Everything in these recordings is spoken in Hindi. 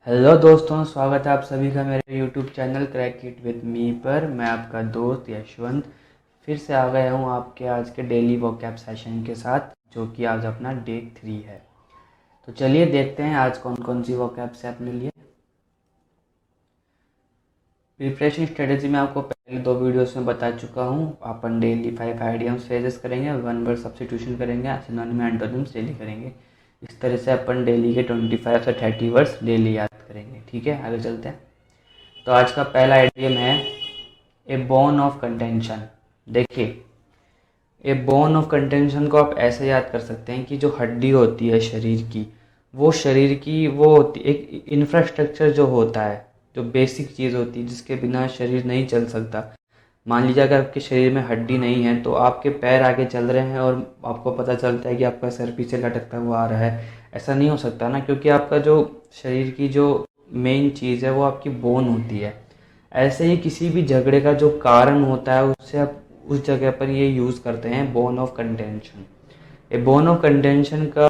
हेलो दोस्तों, स्वागत है आप सभी का मेरे YouTube channel crack it with me पर। मैं आपका दोस्त यशवंत फिर से आ गया हूँ आपके आज के डेली वोकैब सेशन के साथ, जो कि आज अपना डे 3 है। तो चलिए देखते हैं आज कौन कौन सी वोकैब से अपने लिए। प्रिपरेशन स्ट्रेटेजी में आपको पहले 2 वीडियोस में बता चुका हूँ। अपन डेली 5 आइडियम्स फ्रेजेस करेंगे, 1 वर्ड सब्स्टिट्यूशन करेंगे, सिनोनिम एंटोनिम्स डेली करेंगे। इस तरह से अपन डेली के 25 से 30 वर्ड्स डेली याद करेंगे। ठीक है, आगे चलते हैं। तो आज का पहला आइडियम है ए बोन ऑफ कंटेंशन। देखिए, ए बोन ऑफ कंटेंशन को आप ऐसे याद कर सकते हैं कि जो हड्डी होती है शरीर की वो होती एक इंफ्रास्ट्रक्चर जो होता है, जो बेसिक चीज़ होती है जिसके बिना शरीर नहीं चल सकता। मान लीजिए अगर आपके शरीर में हड्डी नहीं है तो आपके पैर आगे चल रहे हैं और आपको पता चलता है कि आपका सर पीछे लटकता हुआ आ रहा है। ऐसा नहीं हो सकता ना, क्योंकि आपका जो शरीर की जो मेन चीज़ है वो आपकी बोन होती है। ऐसे ही किसी भी झगड़े का जो कारण होता है उससे आप उस जगह पर ये यूज़ करते हैं bone of contention. A bone of contention का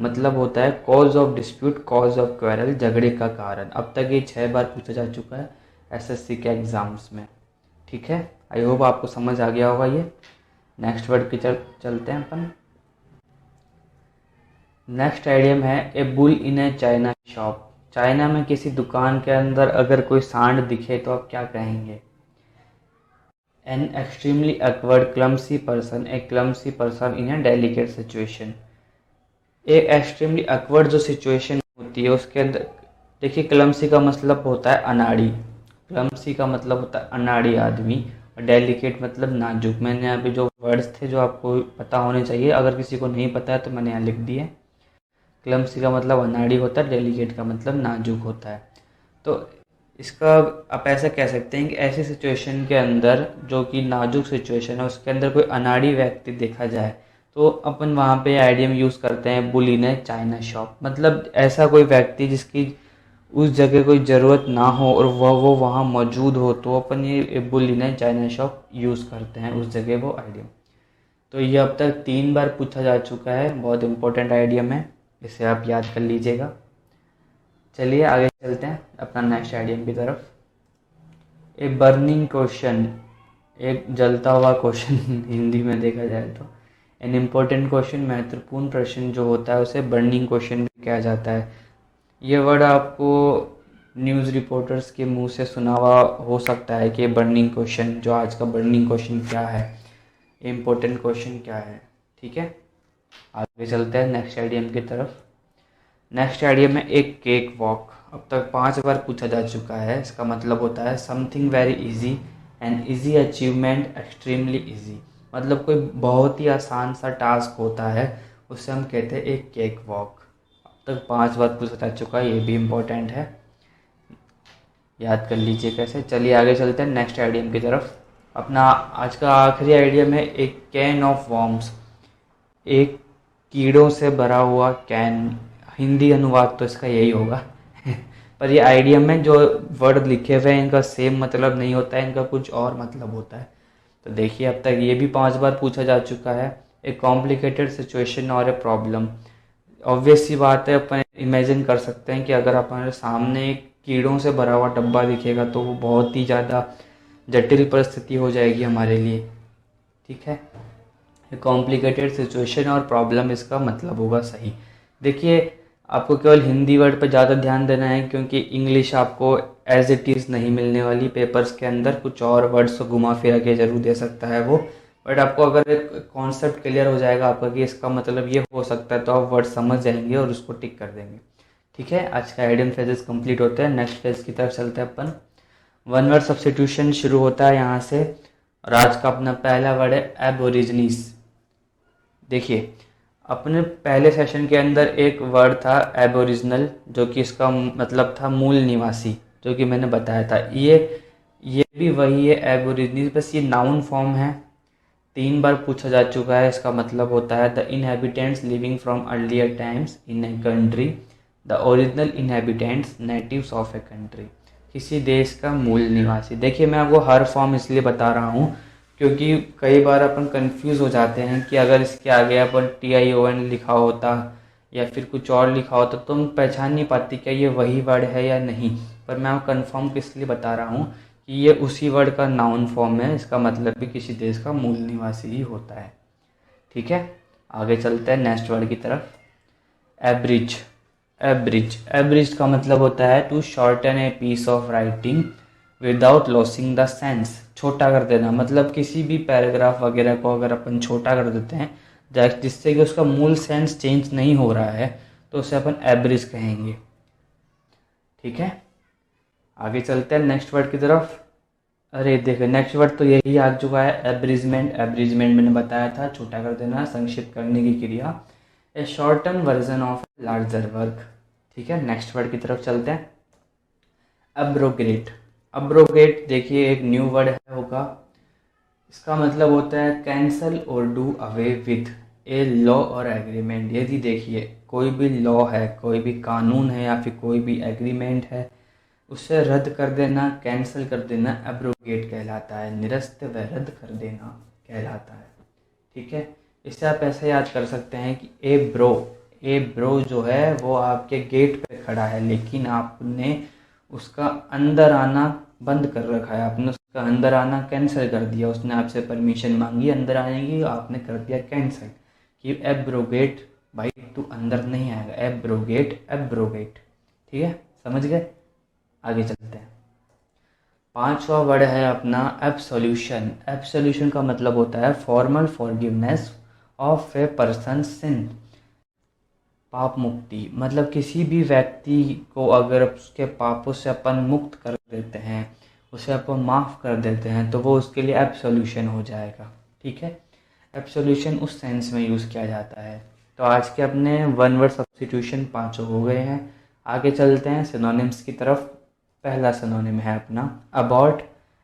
मतलब होता है cause of dispute, cause of quarrel, झगड़े का कारण। अब तक ये 6 बार पूछा जा चुका है एसएससी के एग्जाम्स में। ठीक है, आई होप आपको समझ आ गया होगा ये। नेक्स्ट वर्ड की चलते हैं अपन। नेक्स्ट आइडियम है ए bull in A China shop. China में किसी दुकान के अंदर अगर कोई सांड दिखे तो आप क्या कहेंगे? An extremely awkward clumsy person, A clumsy person in A delicate situation. एक एक्सट्रीमली awkward जो सिचुएशन होती है उसके अंदर, देखिए क्लमसी का मतलब होता है अनाड़ी, क्लमसी का मतलब होता है अनाड़ी आदमी, और डेलिकेट मतलब नाजुक। मैंने यहाँ पे जो वर्ड्स थे जो आपको पता होने चाहिए, अगर किसी को नहीं पता है तो मैंने यहाँ लिख दिए। क्लमसी का मतलब अनाड़ी होता है, डेलिकेट का मतलब नाजुक होता है। तो इसका आप ऐसा कह सकते हैं कि ऐसी सिचुएशन के अंदर जो कि नाजुक सिचुएशन है उसके अंदर कोई अनाड़ी व्यक्ति देखा जाए तो अपन वहाँ पे आइडियम यूज़ करते हैं bull in A China shop. मतलब ऐसा कोई व्यक्ति जिसकी उस जगह कोई ज़रूरत ना हो और वो वहाँ मौजूद हो, तो अपन ये bull in A China shop use करते हैं उस जगह वो आइडियम। तो ये अब तक 3 बार पूछा जा चुका है, बहुत इंपॉर्टेंट आइडियम है, इसे आप याद कर लीजिएगा। चलिए आगे चलते हैं अपना नेक्स्ट आइडियम की तरफ। ए बर्निंग क्वेश्चन, एक जलता हुआ क्वेश्चन हिंदी में देखा जाए तो। एन इम्पोर्टेंट क्वेश्चन, महत्वपूर्ण प्रश्न जो होता है उसे बर्निंग क्वेश्चन भी कहा जाता है। ये वर्ड आपको न्यूज़ रिपोर्टर्स के मुंह से सुना हुआ हो सकता है कि बर्निंग क्वेश्चन, जो आज का बर्निंग क्वेश्चन क्या है, इम्पोर्टेंट क्वेश्चन क्या है। ठीक है, आगे चलते हैं नेक्स्ट आइडियम की तरफ। नेक्स्ट आइडियम है एक केक वॉक। अब तक 5 बार पूछा जा चुका है। इसका मतलब होता है something very easy, an easy achievement, extremely easy. मतलब कोई बहुत ही आसान सा टास्क होता है, उससे हम कहते हैं एक केक वॉक। अब तक 5 बार पूछा जा चुका है, ये भी इम्पोर्टेंट है, याद कर लीजिए कैसे। चलिए आगे चलते हैं नेक्स्ट आइडियम की तरफ। अपना आज का आखिरी आइडियम है एक कैन ऑफ वॉर्म्स। एक कीड़ों से भरा हुआ कैन, हिंदी अनुवाद तो इसका यही होगा पर ये आइडियम में जो वर्ड लिखे हुए हैं इनका सेम मतलब नहीं होता है, इनका कुछ और मतलब होता है। तो देखिए अब तक ये भी 5 बार पूछा जा चुका है। ए कॉम्प्लिकेटेड सिचुएशन और ए प्रॉब्लम। ऑब्वियस सी बात है, अपन इमेजिन कर सकते हैं कि अगर हमारे सामने एक कीड़ों से भरा हुआ डब्बा दिखेगा तो वो बहुत ही ज़्यादा जटिल परिस्थिति हो जाएगी हमारे लिए। ठीक है, कॉम्प्लिकेटेड सिचुएशन और प्रॉब्लम इसका मतलब होगा सही। देखिए आपको केवल हिंदी वर्ड पर ज़्यादा ध्यान देना है, क्योंकि इंग्लिश आपको एज इट इज़ नहीं मिलने वाली पेपर्स के अंदर। कुछ और वर्ड्स को घुमा फिरा के जरूर दे सकता है वो, बट आपको अगर एक कॉन्सेप्ट क्लियर हो जाएगा आपका कि इसका मतलब ये हो सकता है, तो आप वर्ड समझ जाएंगे और उसको टिक कर देंगे। ठीक है, आज का आइडियम फेजेस कंप्लीट होते हैं। नेक्स्ट फेज की तरफ चलते हैं अपन। 1 वर्ड सब्स्टिट्यूशन शुरू होता है यहाँ से, और आज का अपना पहला वर्ड है एबोरिजिनीस। देखिए अपने पहले सेशन के अंदर एक वर्ड था एबोरिजिनल, जो कि इसका मतलब था मूल निवासी, जो कि मैंने बताया था। ये भी वही है एबोरिजिनीस, बस ये नाउन फॉर्म है। 3 बार पूछा जा चुका है। इसका मतलब होता है the inhabitants living from earlier times in a country, the original inhabitants, natives of a country. किसी देश का मूल निवासी। देखिए मैं आपको हर फॉर्म इसलिए बता रहा हूँ क्योंकि कई बार अपन कंफ्यूज हो जाते हैं कि अगर इसके आगे अपन TION लिखा होता या फिर कुछ और लिखा हो तो तुम पहचान नहीं पाती क्या ये वही वर्ड है या नहीं। पर मैं कंफर्म किस लिए बता रहा हूँ कि ये उसी वर्ड का नाउन फॉर्म है, इसका मतलब भी किसी देश का मूल निवासी ही होता है। ठीक है, आगे चलते हैं नेक्स्ट वर्ड की तरफ। एब्रिज। एब्रिज का मतलब होता है to shorten a piece of writing without losing the sense. छोटा कर देना, मतलब किसी भी पैराग्राफ वगैरह को अगर अपन छोटा कर देते हैं जिससे कि उसका मूल सेंस चेंज नहीं हो रहा है तो उसे अपन एब्रिज कहेंगे। ठीक है, आगे चलते हैं नेक्स्ट वर्ड की तरफ। अरे देखो नेक्स्ट वर्ड तो यही आ चुका है, एब्रिजमेंट। एब्रिजमेंट मैंने बताया था, छोटा कर देना, संक्षिप्त करने की क्रिया। A shorten version of larger work. ठीक है, नेक्स्ट वर्ड की तरफ चलते हैं। अब्रोगेट। अब्रोगेट देखिए एक न्यू वर्ड है होगा, इसका मतलब होता है कैंसल और do away with a law और एग्रीमेंट। यदि देखिए कोई भी लॉ है, कोई भी कानून है या फिर कोई भी एग्रीमेंट है, उसे रद्द कर देना, कैंसिल कर देना एब्रोगेट कहलाता है। निरस्त व रद्द कर देना कहलाता है। ठीक है, इससे आप ऐसे याद कर सकते हैं कि ए ब्रो जो है वो आपके गेट पे खड़ा है, लेकिन आपने उसका अंदर आना बंद कर रखा है, आपने उसका अंदर आना कैंसिल कर दिया। उसने आपसे परमिशन मांगी अंदर आने की, आपने कर दिया कैंसिल कि एब्रोगेट, भाई तू अंदर नहीं आएगा, एब्रोगेट। ठीक है, समझ गए। आगे चलते हैं। पांचवा वर्ड है अपना एब्सोल्यूशन। एब्सोल्यूशन का मतलब होता है formal forgiveness of a person sin. पाप मुक्ति, मतलब किसी भी व्यक्ति को अगर उसके पापों से अपन मुक्त कर देते हैं, उसे अपन माफ़ कर देते हैं, तो वो उसके लिए एब्सोल्यूशन हो जाएगा। ठीक है, एब्सोल्यूशन उस सेंस में यूज़ किया जाता है। तो आज के अपने वन वर्ड सब्स्टिट्यूशन पाँचों हो गए हैं। आगे चलते हैं सिनोनिम्स की तरफ। पहला सिनोनिम है अपना अबॉर्ट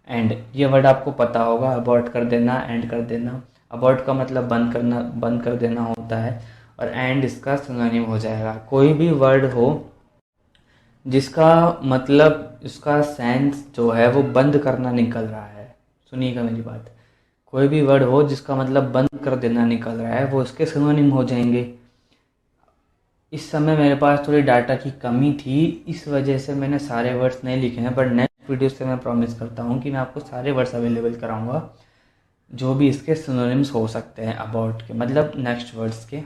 एंड। ये वर्ड आपको पता होगा, अबॉर्ट कर देना, एंड कर देना। अबॉर्ट का मतलब बंद कर देना होता है, और एंड इसका सिनोनिम हो जाएगा। कोई भी वर्ड हो जिसका मतलब इसका सेंस जो है वो बंद करना निकल रहा है, सुनिएगा मेरी बात, कोई भी वर्ड हो जिसका मतलब बंद कर देना निकल रहा है, वो इसके सिनोनिम हो जाएंगे। इस समय मेरे पास थोड़ी डाटा की कमी थी, इस वजह से मैंने सारे वर्ड्स नहीं लिखे हैं, पर नेक्स्ट वीडियो से मैं प्रॉमिस करता हूँ कि मैं आपको सारे वर्ड्स अवेलेबल कराऊंगा जो भी इसके सिनोनिम्स हो सकते हैं अबाउट के, मतलब नेक्स्ट वर्ड्स के।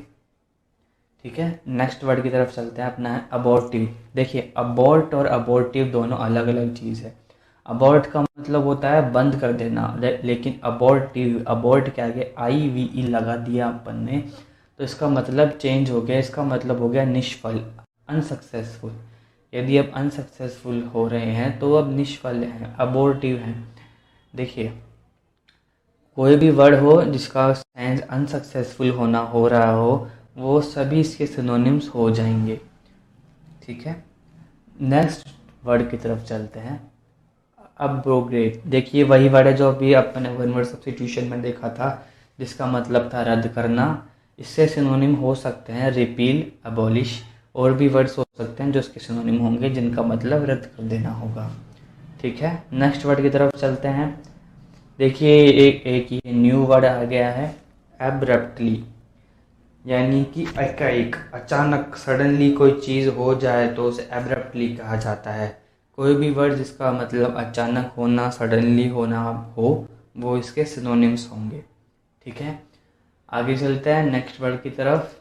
ठीक है, नेक्स्ट वर्ड की तरफ चलते हैं, अपना है अबॉर्टिव। देखिए अबॉर्ट और अबॉर्टिव दोनों अलग अलग चीज़ है। अबॉर्ट का मतलब होता है बंद कर देना, लेकिन अबॉर्ट के आगे IVE लगा दिया अपन ने, तो इसका मतलब चेंज हो गया, इसका मतलब हो गया निष्फल, अनसक्सेसफुल। यदि अब अनसक्सेसफुल हो रहे हैं तो अब निष्फल हैं, अबॉर्टिव हैं। देखिए कोई भी वर्ड हो जिसका सेंस अनसक्सेसफुल होना हो रहा हो, वो सभी इसके सिनोनिम्स हो जाएंगे। ठीक है, नेक्स्ट वर्ड की तरफ चलते हैं, अब्रोगेट। देखिए वही वर्ड है जो अभी अपने वन वर्ड सब्स्टिट्यूशन में देखा था, जिसका मतलब था रद्द करना। इससे सिनोनिम हो सकते हैं रिपील, अबॉलिश, और भी वर्ड्स हो सकते हैं जो इसके सिनोनिम होंगे जिनका मतलब रद्द कर देना होगा। ठीक है, नेक्स्ट वर्ड की तरफ चलते हैं। देखिए एक ये न्यू वर्ड आ गया है, एब्रप्टली, यानी कि एकाएक, अचानक, सडनली कोई चीज़ हो जाए तो उसे एब्रप्टली कहा जाता है। कोई भी वर्ड जिसका मतलब अचानक होना, सडनली होना हो, वो इसके सिनोनिम्स होंगे। ठीक है, आगे चलते हैं नेक्स्ट वर्ड की तरफ।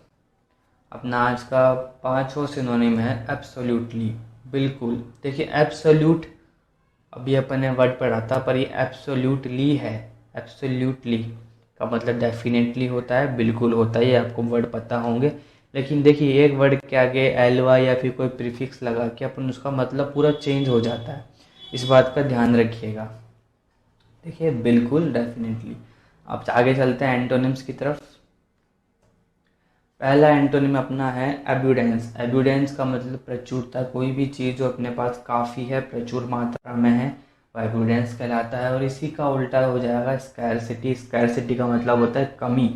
अपना आज का पांचवा सिनोनिम है एब्सोल्युटली, बिल्कुल। देखिए एब्सोल्यूट अभी अपन ने वर्ड पढ़ा था, पर ये एब्सोल्युटली है। एब्सोल्युटली का मतलब डेफिनेटली होता है, बिल्कुल होता है, ये आपको वर्ड पता होंगे। लेकिन देखिए एक वर्ड के आगे एलवा या फिर कोई प्रीफिक्स लगा के अपन उसका मतलब पूरा चेंज हो जाता है, इस बात का ध्यान रखिएगा। देखिए बिल्कुल, डेफिनेटली। अब आगे चलते हैं एंटोनिम्स की तरफ। पहला एंटोनिम अपना है एब्यूडेंस। एब्यूडेंस का मतलब प्रचुरता, कोई भी चीज़ जो अपने पास काफ़ी है, प्रचुर मात्रा में है, वो एब्यूडेंस कहलाता है। और इसी का उल्टा हो जाएगा स्कैरसिटी। स्कैरसिटी का मतलब होता है कमी।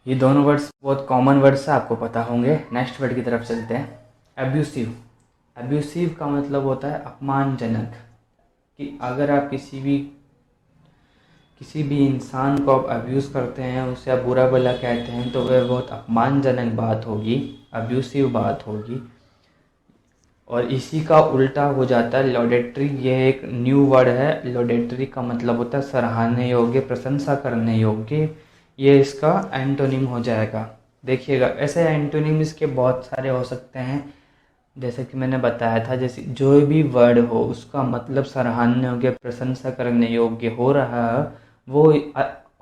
ये दोनों वर्ड्स बहुत कॉमन वर्ड्स है, आपको पता होंगे। नेक्स्ट वर्ड की तरफ चलते हैं, एब्यूसिव। एब्यूसिव का मतलब होता है अपमानजनक, कि अगर आप किसी भी इंसान को आप अब्यूज़ करते हैं, उसे आप बुरा भला कहते हैं, तो वह बहुत अपमानजनक बात होगी, अब्यूसिव बात होगी। और इसी का उल्टा हो जाता है लॉडेटरी। यह एक न्यू वर्ड है। लॉडेटरी का मतलब होता है सराहने योग्य, प्रशंसा करने योग्य। ये इसका एंटोनिम हो जाएगा। देखिएगा, ऐसे एंटोनिम इसके बहुत सारे हो सकते हैं। जैसे कि मैंने बताया था, जैसे जो भी वर्ड हो उसका मतलब सराहनीय योग्य, प्रशंसा करने योग्य हो रहा है, वो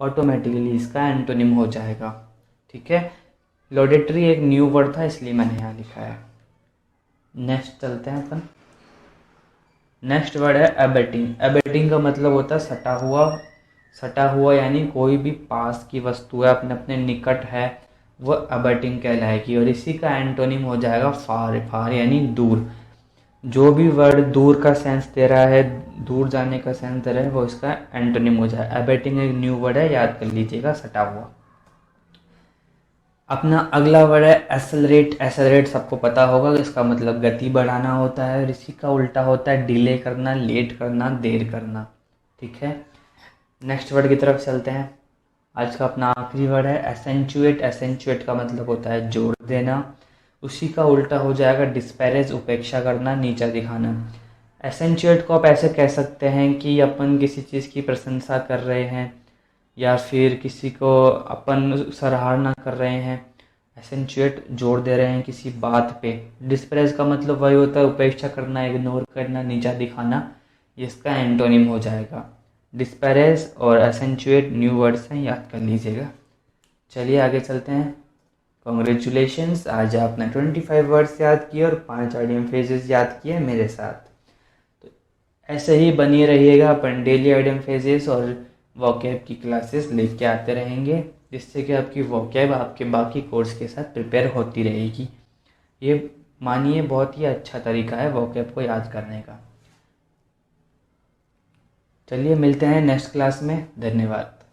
ऑटोमेटिकली इसका एंटोनिम हो जाएगा। ठीक है, लॉडेटरी एक न्यू वर्ड था, इसलिए मैंने यहाँ लिखा है। नेक्स्ट चलते हैं अपन। नेक्स्ट वर्ड है अबेटिंग। अबेटिंग का मतलब होता है सटा हुआ। सटा हुआ यानी कोई भी पास की वस्तु है, अपने अपने निकट है, वह अबेटिंग कहलाएगी। और इसी का एंटोनिम हो जाएगा फार। फार यानी दूर। जो भी वर्ड दूर का सेंस दे रहा है, दूर जाने का सेंस दे रहा है, वो इसका एंटोनिम हो जाए। अबेटिंग एक न्यू वर्ड है, याद कर लीजिएगा, सटा हुआ। अपना अगला वर्ड है एसेलरेट। एसेलरेट सबको पता होगा कि इसका मतलब गति बढ़ाना होता है, और इसी का उल्टा होता है डिले करना, लेट करना, देर करना। ठीक है, नेक्स्ट वर्ड की तरफ चलते हैं। आज का अपना आखिरी वर्ड है एसेंचुएट। एसेंचुएट का मतलब होता है जोड़ देना। उसी का उल्टा हो जाएगा डिस्पैरेज, उपेक्षा करना, नीचा दिखाना। एसेंचुएट को आप ऐसे कह सकते हैं कि अपन किसी चीज़ की प्रशंसा कर रहे हैं, या फिर किसी को अपन सराहना कर रहे हैं। एसेंचुएट जोड़ दे रहे हैं किसी बात पे। डिस्प्रेस का मतलब वही होता है उपेक्षा करना, इग्नोर करना, नीचा दिखाना। इसका एंटोनिम हो जाएगा। डिस्पैरेज और एसेंचुएट न्यू वर्ड्स हैं, याद कर लीजिएगा। चलिए आगे चलते हैं। कॉन्ग्रेचुलेशंस, आज आपने 25 वर्ड्स याद किए और 5 आइडियम फ्रेजेस याद किए मेरे साथ। तो ऐसे ही बनी रहिएगा, अपन डेली आइडियम फ्रेजेस और वोकैब की क्लासेस लेके आते रहेंगे, जिससे कि आपकी वोकैब आपके बाकी कोर्स के साथ प्रिपेयर होती रहेगी। ये मानिए बहुत ही अच्छा तरीका है वोकैब को याद करने का। चलिए मिलते हैं नेक्स्ट क्लास में। धन्यवाद।